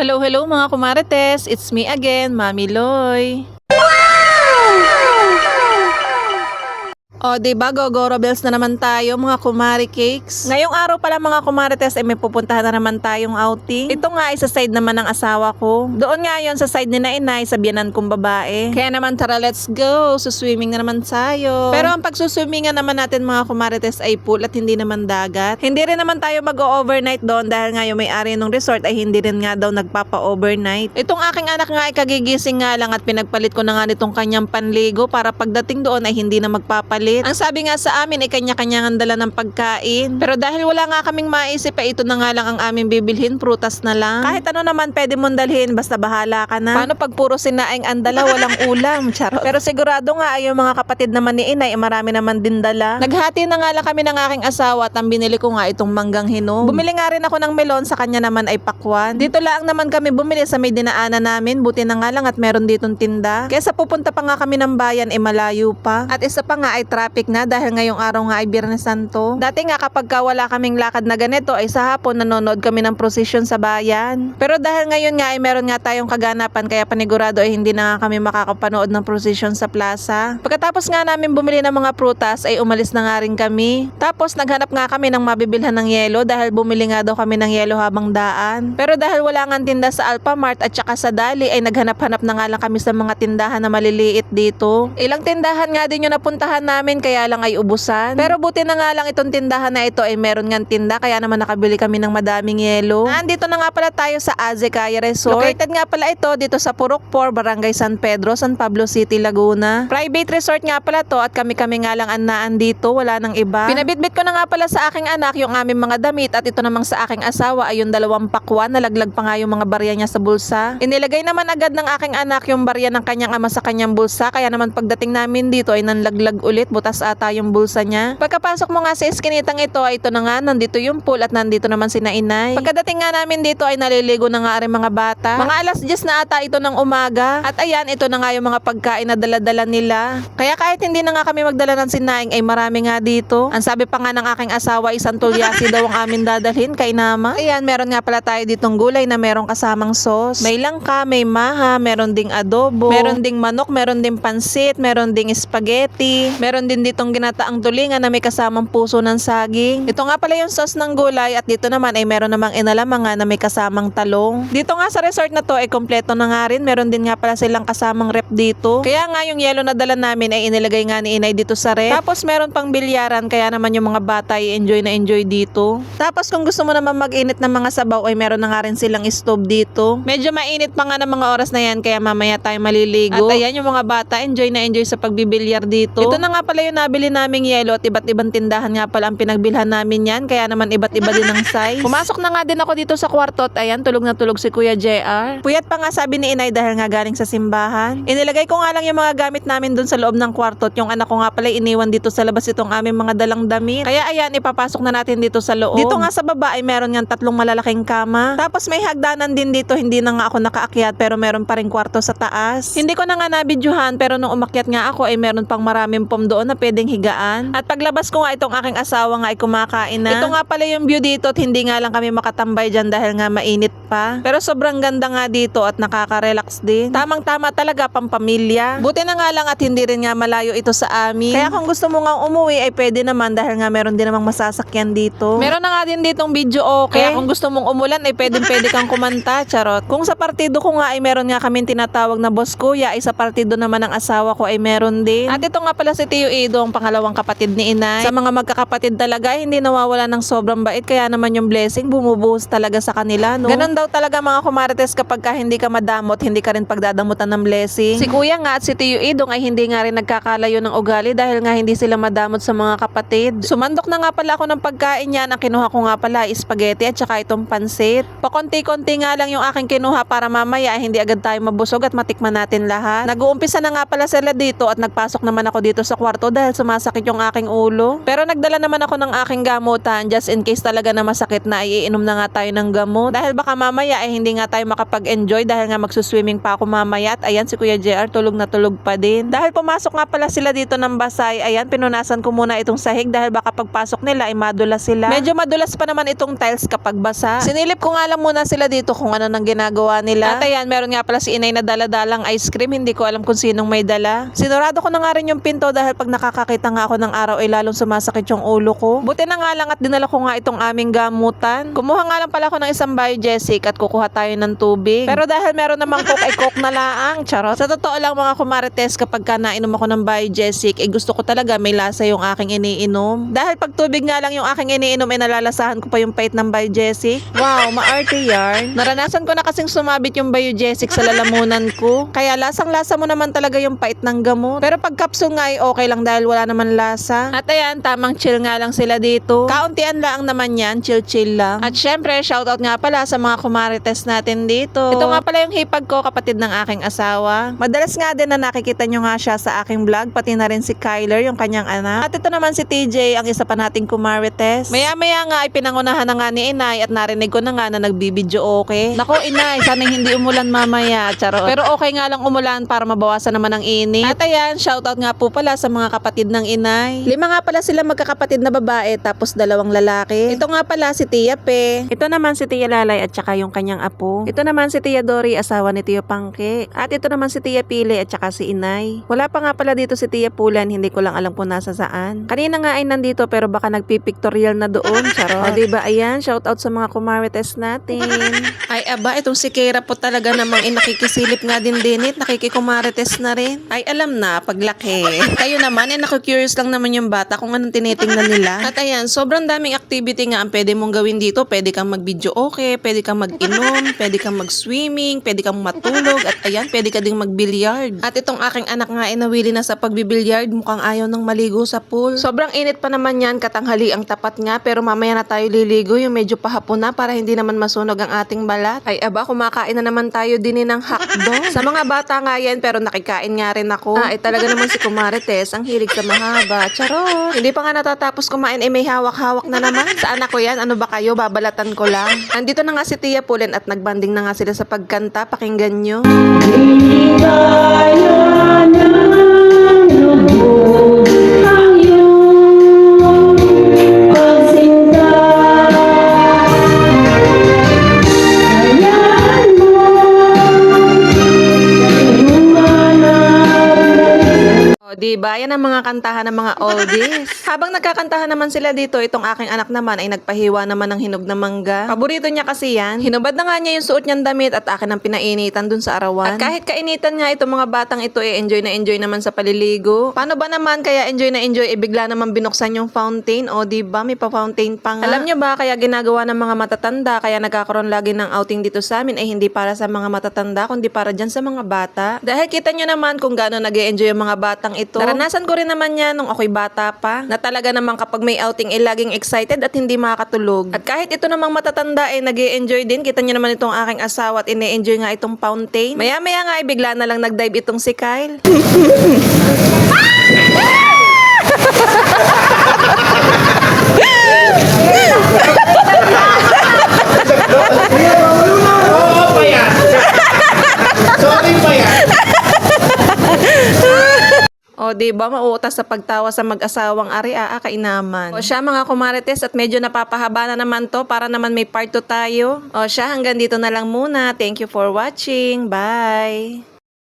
Hello, hello mga kumarites! It's me again, Mami Loy. O, diba, Gogoro Bells na naman tayo, mga kumari cakes. Ngayong araw pala mga kumarites, may pupuntahan na naman tayong outing. Ito nga ay sa side naman ng asawa ko. Doon nga yon sa side ni na inay, sa biyanan kong babae. Kaya naman tara, let's go. Suswimming na naman tayo. Pero ang pagsuswimmingan naman natin mga kumarites ay pool at hindi naman dagat. Hindi rin naman tayo mag-overnight doon dahil nga yung may-ari ng resort ay hindi rin nga daw nagpapa-overnight. Itong aking anak nga ay kagigising nga lang at pinagpalit ko na nga nitong kanyang panligo para pagdating doon ay hindi na magpapalit. Ang sabi nga sa amin ay kanya-kanya ang dala ng pagkain. Pero dahil wala nga kaming maisip ay ito na nga lang ang aming bibilhin, prutas na lang. Kahit ano naman pwede mong dalhin, basta bahala ka na. Paano pag puro sinaing ang dala, walang ulam? Charot. Pero sigurado nga ay yung mga kapatid naman ni inay, marami naman din dala. Naghati na nga lang kami ng aking asawa at ang binili ko nga itong manggang hinog. Bumili nga rin ako ng melon, sa kanya naman ay pakwan. Dito lang naman kami bumili sa may dinaanan namin, buti na nga lang at meron ditong tinda. Kesa pupunta pa nga kami ng bayan, malayo pa. At isa pa nga ay traffic na dahil ngayong araw nga ay Biyernes Santo. Dati nga kapag wala kaming lakad na ganito ay sa hapon nanonood kami ng prosesyon sa bayan. Pero dahil ngayon nga ay meron nga tayong kaganapan kaya panigurado ay hindi na nga kami makakapanood ng prosesyon sa plaza. Pagkatapos nga namin bumili ng mga prutas ay umalis na nga rin kami. Tapos naghanap nga kami ng mabibilhan ng yelo dahil bumili nga daw kami ng yelo habang daan. Pero dahil wala nga tinda sa Alphamart at saka sa Dali ay naghanap-hanap na nga lang kami sa mga tindahan na maliliit dito. Ilang tindahan nga din yung napuntahan namin kaya lang ay ubusan. Pero buti na nga lang itong tindahan na ito ay meron ngang tinda kaya naman nakabili kami ng madaming yelo. Nandito na nga pala tayo sa Azekaya Resort. Located nga pala ito dito sa Purokpor, Barangay San Pedro, San Pablo City, Laguna. Private resort nga pala to at kami-kami nga lang andaan dito, wala nang iba. Pinabitbit ko na nga pala sa aking anak yung aming mga damit at ito namang sa aking asawa ay yung 2 pakwan, nalaglag pa nga yung mga barya niya sa bulsa. Inilagay naman agad ng aking anak yung barya ng kanyang ama sa kanyang bulsa kaya naman pagdating namin dito ay nanlaglag ulit, butas ata yung bulsa niya. Pagkapasok mo nga sa eskinitang ito ay ito na nga, nandito yung pool at nandito naman si inay. Pagkadating nga namin dito ay naliligo na nga rin mga bata. Mga alas 10 na ata ito ng umaga. At ayan, ito na nga yung mga pagkain na dala-dala nila. Kaya kahit hindi na nga kami magdala ng sinaing ay marami nga dito. Ang sabi pa nga ng aking asawa, isang tulyasi daw ang amin dadalhin kay Nama. Ayan, meron nga pala tayo ditong gulay na merong kasamang sauce. May langka, may maha, meron ding adobo, meron ding manok, meron ding pansit, meron ding spaghetti, meron din ditong ginataang tulingan na may kasamang puso ng saging. Ito nga pala yung sauce ng gulay at dito naman ay meron namang inalamangan na may kasamang talong. Dito nga sa resort na to ay kompleto na nga rin. Meron din nga pala silang kasamang rep dito. Kaya nga yung yelo na dala namin ay inilagay nga ni inay dito sa rep. Tapos meron pang bilyaran kaya naman yung mga bata ay enjoy na enjoy dito. Tapos kung gusto mo naman mag-init ng mga sabaw ay meron na nga rin silang stove dito. Medyo mainit pa nga ng mga oras na yan kaya mamaya tayo maliligo. At ayan yung mga bata enjoy na enjoy sa pagbibilyar dito. Ito na nga pala yung nabili naming yelo at iba't ibang tindahan nga pala ang pinagbilhan namin yan kaya naman iba't iba din ang size. Pumasok na nga din ako dito sa kwarto at ayan tulog na tulog si Kuya JR. Puyat pa nga sabi ni inay dahil nga galing sa simbahan. Inilagay ko nga lang yung mga gamit namin dun sa loob ng kwarto at yung anak ko nga pala iniwan dito sa labas itong aming mga dalang damit. Kaya ayan ipapasok na natin dito sa loob. Dito nga sa baba ay meron nga 3 malalaking kama. Tapos may hagdanan din dito, hindi na nga ako nakaakyat pero meron pa rin kwarto sa taas. Hindi ko na nga nabidyohan pero nung umakyat nga ako ay meron pang maraming pom doon na pwedeng higaan. At paglabas ko nga itong aking asawa nga ay kumakain na. Ito nga pala yung view dito at hindi nga lang kami makatambay dyan dahil nga mainit pa. Pero sobrang ganda nga dito at nakaka-relax din. Tamang-tama talaga pampamilya. Buti na nga lang at hindi rin nga malayo ito sa amin. Kaya kung gusto mo nga umuwi ay pwede naman dahil nga meron din namang masasakyan dito. Meron na nga din ditong video okay. Kaya kung gusto mong umulan ay pwede kang kumanta. Charot. Kung sa partido ko nga ay meron nga kaming tinatawag na boss kuya ay sa partido naman ng asawa ko ay meron din. At ito nga pala si Tio Edo ang pangalawang kapatid ni inay. Sa mga magkakapatid talaga hindi nawawala ng sobrang bait kaya naman yung blessing bumubuhos talaga sa kanila, no? Ganon daw talaga mga kumarites kapag ka hindi ka madamot, hindi ka rin pagdadamutan ng blessing. Si Kuya nga at si Tio Idong ay hindi nga rin nagkakalayo ng ugali dahil nga hindi sila madamot sa mga kapatid. Sumandok na nga pala ako ng pagkain yan. Ang kinuha ko nga pala is spaghetti at saka itong pansit. Pakonti-konti nga lang yung aking kinuha para mamaya hindi agad tayo mabusog at matikman natin lahat. Nag-uumpisa na nga pala sila dito at nagpasok naman ako dito sa kwarto to dahil sumasakit yung aking ulo. Pero nagdala naman ako ng aking gamutan just in case talaga na masakit na iinom na nga tayo ng gamot. Dahil baka mamaya hindi nga tayo makapag-enjoy dahil nga magsuswimming pa ako mamaya. At ayan si Kuya JR tulog na tulog pa din. Dahil pumasok nga pala sila dito ng Basay, ayan pinunasan ko muna itong sahig dahil baka pagpasok nila ay madulas sila. Medyo madulas pa naman itong tiles kapag basa. Sinilip ko nga lang muna sila dito kung ano nang ginagawa nila. At ayan, meron nga pala si inay na dala-dalang ice cream. Hindi ko alam kung sinong may dala. Sinurado ko na nga rin yung pinto dahil pag nakakakita nga ako ng araw ay lalong sumasakit yung ulo ko. Buti na nga lang at dinala ko nga itong aming gamutan. Kumuha nga lang pala ako ng isang biogesic at kukuha tayo ng tubig. Pero dahil meron namang coke ay coke na laang. Charot. Sa totoo lang mga kumarites, kapag ka nainom ako ng biogesic, gusto ko talaga may lasa yung aking iniinom. Dahil pag tubig nga lang yung aking iniinom ay nalalasahan ko pa yung pait ng biogesic. Wow, maarte yarn. Naranasan ko na kasing sumabit yung biogesic sa lalamunan ko. Kaya lasang-lasa mo naman talaga yung pait ng gamot. Pero pag capsule nga ay okay lang dahil wala naman lasa. At ayan, tamang chill nga lang sila dito. Kauntian lang naman yan, chill-chill lang. At syempre, shoutout nga pala sa mga kumarites natin dito. Ito nga pala yung hipag ko, kapatid ng aking asawa. Madalas nga din na nakikita nyo nga siya sa aking vlog, pati na rin si Kyler, yung kanyang anak. At ito naman si TJ, ang isa pa nating kumarites. Maya-maya nga ay pinangunahan na nga ni inay at narinig ko na nga na nagbibidyo okay. Nako inay, sana hindi umulan mamaya. Charot. Pero okay nga lang umulan para mabawasan naman ang init. At ayan, shoutout nga po pala sa mga kapatid ng inay. 5 nga pala sila magkakapatid na babae tapos 2 lalaki. Ito nga pala si Tia Pe. Ito naman si Tia Lalay at saka yung kanyang apo. Ito naman si Tia Dory, asawa ni Tio Pangke. At ito naman si Tia Pili at saka si inay. Wala pa nga pala dito si Tia Pulan, hindi ko lang alam kung nasa saan. Kanina nga ay nandito pero baka nagpipictorial na doon. Charot. O diba ayan, shoutout sa mga kumarites natin. Ay aba, itong si Kera po talaga namang nakikisilip nga din dinit, nakikikumarites na rin. Ay alam na, paglaki. Kayo naman, naku-curious lang naman yung bata kung anong tinitingnan nila. At ayan, sobrang daming activity nga ang pwede mong gawin dito. Pwede kang mag-video okay, pwede kang mag-inom, pwede kang mag-swimming, pwede kang matulog, at ayan, pwede ka ding mag-billiard. At itong aking anak nga ay nawili na sa pagbibilyard, mukhang ayaw nang maligo sa pool. Sobrang init pa naman yan, katanghali ang tapat nga, pero mamaya na tayo liligo, yung medyo pahapon na para hindi naman masunog ang ating balat. Ay aba, kumakain na naman tayo din ng hotdog. Sa mga bata nga yan, pero nakikain nga rin ako. Ay talaga naman si Kumarites, ang hilig sa mahaba. Charot! Hindi pa nga natatapos kumain, may hawak-hawak na naman. Sa anak ko yan, ano ba kayo, babalatan ko lang. Andito na nga si Tia Pulen at nagbanding na nga sila sa pagkanta, pakinggan nyo. Diba? Yan ang mga kantahan ng mga oldies. Habang nagkakantahan naman sila dito, itong aking anak naman ay nagpahiwa naman ng hinog na mangga. Paborito niya kasi yan. Hinubad na nga niya yung suot niyang damit at akin ang pinainitan dun sa arawan. At kahit kainitan nga itong mga batang ito, enjoy na enjoy naman sa paliligo. Paano ba naman kaya enjoy na enjoy, bigla naman binuksan yung fountain? O diba? May pa-fountain pa nga. Alam niyo ba, kaya ginagawa ng mga matatanda, kaya nagkakaroon lagi ng outing dito sa amin, ay hindi para sa mga matatanda, kundi para dyan sa mga bata. Dahil kita niyo naman kung gaano nag-e-enjoy yung mga batang ito. Naranasan ko rin naman yan nung ako'y bata pa, na talaga naman kapag may outing ay laging excited at hindi makakatulog. At kahit ito namang matatanda ay nag-e-enjoy din, kita niyo naman itong aking asawa at ine-enjoy nga itong fountain. Maya-maya nga ay bigla na lang nag-dive itong si Kyle. O, diba, mauutas sa pagtawa sa mag-asawang ari, kainaman. O siya mga kumarites, at medyo napapahaba na naman to para naman may part 2 tayo. O siya, hanggang dito na lang muna. Thank you for watching. Bye!